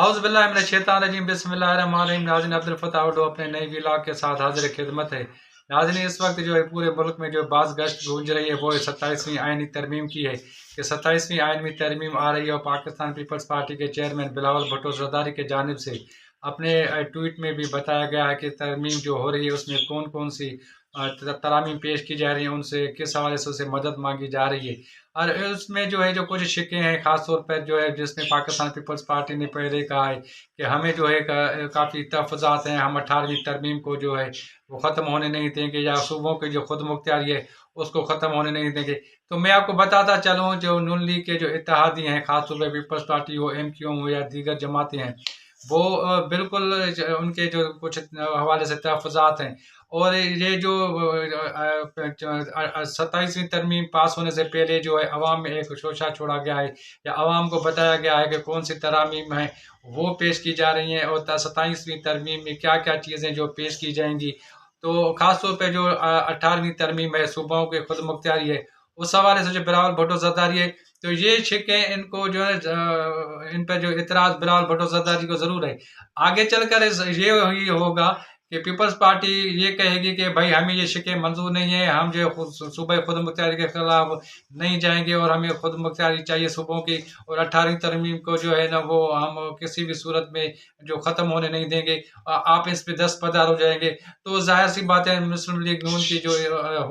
اعوذ باللہ من الشیطان الرجیم بسم اللہ الرحمن الرحیم۔ ناظرین، عبدالفتاح اڈو اپنے نئے ولاگ کے ساتھ حاضر خدمت ہے۔ ناظرین، اس وقت جو ہے پورے ملک میں جو بعض گشت گونج رہی ہے وہ 27ویں آئینی ترمیم کی ہے کہ 27ویں آئینی ترمیم آ رہی ہے، اور پاکستان پیپلز پارٹی کے چیئرمین بلاول بھٹو زرداری کی جانب سے اپنے ٹویٹ میں بھی بتایا گیا ہے کہ ترمیم جو ہو رہی ہے اس میں کون کون سی ترامیم پیش کی جا رہی ہیں، ان سے کس حوالے سے اسے مدد مانگی جا رہی ہے، اور اس میں جو ہے جو کچھ شکیں ہیں، خاص طور پر جو ہے جس میں پاکستان پیپلز پارٹی نے پہلے کہا ہے کہ ہمیں جو ہے کافی تحفظات ہیں، ہم 18ویں ترمیم کو جو ہے وہ ختم ہونے نہیں دیں گے، یا صوبوں کی جو خود مختاری ہے اس کو ختم ہونے نہیں دیں گے۔ تو میں آپ کو بتاتا چلوں، جو نون لیگ کے جو اتحادی ہیں، خاص طور پہ پیپلز پارٹی ہو، ایم کیو ہو یا دیگر جماعتیں ہیں، وہ بالکل ان کے جو کچھ حوالے سے تحفظات ہیں، اور یہ جو 27ویں ترمیم پاس ہونے سے پہلے جو ہے عوام میں ایک شوشہ چھوڑا گیا ہے، یا عوام کو بتایا گیا ہے کہ کون سی ترامیم ہیں وہ پیش کی جا رہی ہیں، اور 27ویں ترمیم میں کیا کیا چیزیں جو پیش کی جائیں گی۔ تو خاص طور پہ جو 18ویں ترمیم ہے، صوبوں کے خود مختاری ہے، اس حوالے سے جو بلاول بھٹو زرداری ہے، تو یہ شکیں ان کو جو ہے ان پہ جو اعتراض بلاول بھٹو زرداری کو ضرور ہے۔ آگے چل کر یہ ہوگا کہ پیپلز پارٹی یہ کہے گی کہ بھائی ہمیں یہ شکیں منظور نہیں ہیں، ہم جو صوبہ خود مختاری کے خلاف نہیں جائیں گے، اور ہمیں خود مختاری چاہیے صوبوں کی، اور 18ویں ترمیم کو جو ہے نا وہ ہم کسی بھی صورت میں جو ختم ہونے نہیں دیں گے، آپ اس پہ دستبردار ہو جائیں گے۔ تو ظاہر سی بات ہے، مسلم لیگ نون کی جو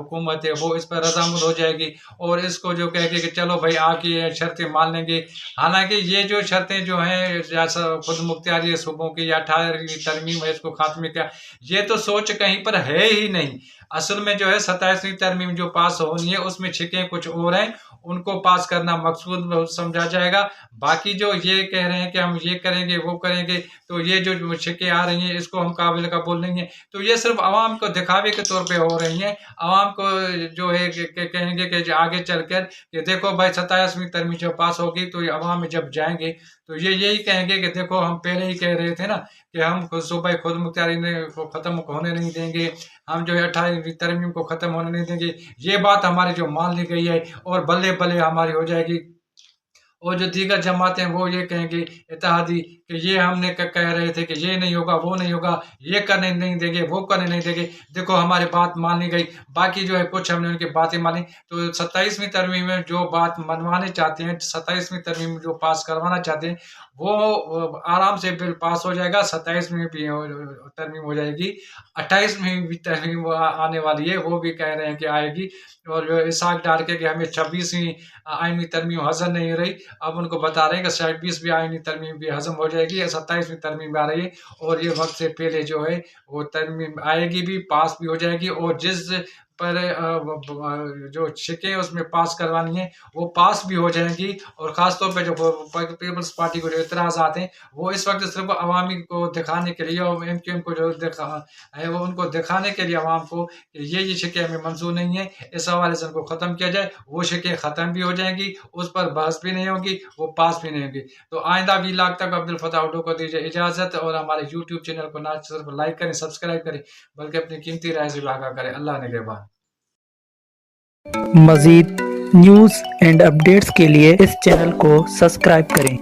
حکومت ہے وہ اس پر رضامند ہو جائے گی، اور اس کو جو کہے گی کہ چلو بھائی آپ کی شرطیں مان لیں گے۔ حالانکہ یہ جو شرطیں جو ہیں جیسا خود مختاری صوبوں کی یا 18ویں ترمیم ہے اس کو خاتمے کا، یہ تو سوچ کہیں پر ہے ہی نہیں۔ اصل میں جو ہے 27ویں ترمیم جو پاس ہونی ہے اس میں چھکیں کچھ اور ہیں، ان کو پاس کرنا مقصود سمجھا جائے گا۔ باقی جو یہ کہہ رہے ہیں کہ ہم یہ کریں گے وہ کریں گے، تو یہ جو چھکیں آ رہی ہیں اس کو ہم قابل قبول نہیں ہیں، تو یہ صرف عوام کو دکھاوے کے طور پہ ہو رہی ہیں۔ عوام کو جو ہے کہ کہیں گے کہ آگے چل کر کہ دیکھو بھائی 27ویں ترمیم جو پاس ہوگی تو یہ عوام میں جب جائیں گے تو یہ یہی کہیں گے کہ دیکھو ہم پہلے ہی کہہ رہے تھے نا کہ ہم صوبہ خود مختاری کو ختم ہونے نہیں دیں گے، ہم جو ہے 18ویں ترمیم کو ختم ہونے نہیں دیں گے، یہ بات ہماری جو مان لی گئی ہے، اور بلے بلے ہماری ہو جائے گی۔ اور جو دیگر جماعتیں وہ یہ کہیں گے اتحادی کہ یہ ہم نے کہہ رہے تھے کہ یہ نہیں ہوگا وہ نہیں ہوگا، یہ کرنے نہیں دیں گے وہ کرنے نہیں دیں گے، دیکھو ہماری بات مان لی گئی۔ باقی جو ہے کچھ ہم نے ان کی باتیں مانی، تو 27ویں ترمیم میں جو بات منوانے چاہتے ہیں، 27ویں ترمیم جو پاس کروانا چاہتے ہیں، وہ آرام سے بل پاس ہو جائے گا۔ 27ویں بھی ترمیم ہو جائے گی، 28ویں بھی ترمیم آنے والی ہے، وہ بھی کہہ رہے ہیں کہ آئے گی، اور جو اسحاق ڈار کے کہ ہمیں 26ویں آئینی ترمیم ہضم نہیں ہو رہی، اب ان کو بتا رہے ہیں کہ 26ویں آئینی ترمیم بھی ہضم ہو جائے گی، 27ویں ترمیم بھی آ رہی ہے، اور یہ وقت سے پہلے جو ہے وہ ترمیم آئے گی بھی، پاس بھی ہو جائے گی، اور جس پر جو شکیں اس میں پاس کروانی ہیں وہ پاس بھی ہو جائیں گی۔ اور خاص طور پہ جو پیپلز پارٹی کو جو اعتراضات ہیں وہ اس وقت صرف عوامی کو دکھانے کے لیے، اور ایم کیو ایم کو جو ہے وہ ان کو دکھانے کے لیے عوام کو کہ یہ شکیں ہمیں منظور نہیں ہیں، اس حوالے سے ان کو ختم کیا جائے، وہ شکیں ختم بھی ہو جائیں گی، اس پر بحث بھی نہیں ہوگی، وہ پاس بھی نہیں ہوگی۔ تو آئندہ ولاگ تک عبدالفتاح اڈو کو دیجیے اجازت، اور ہمارے یوٹیوب چینل کو نہ صرف لائک کریں، سبسکرائب کریں، بلکہ اپنی قیمتی رائے سے بھی آگاہ کریں۔ اللہ نگہبان۔ مزید نیوز اینڈ اپڈیٹس کے لیے اس چینل کو سبسکرائب کریں۔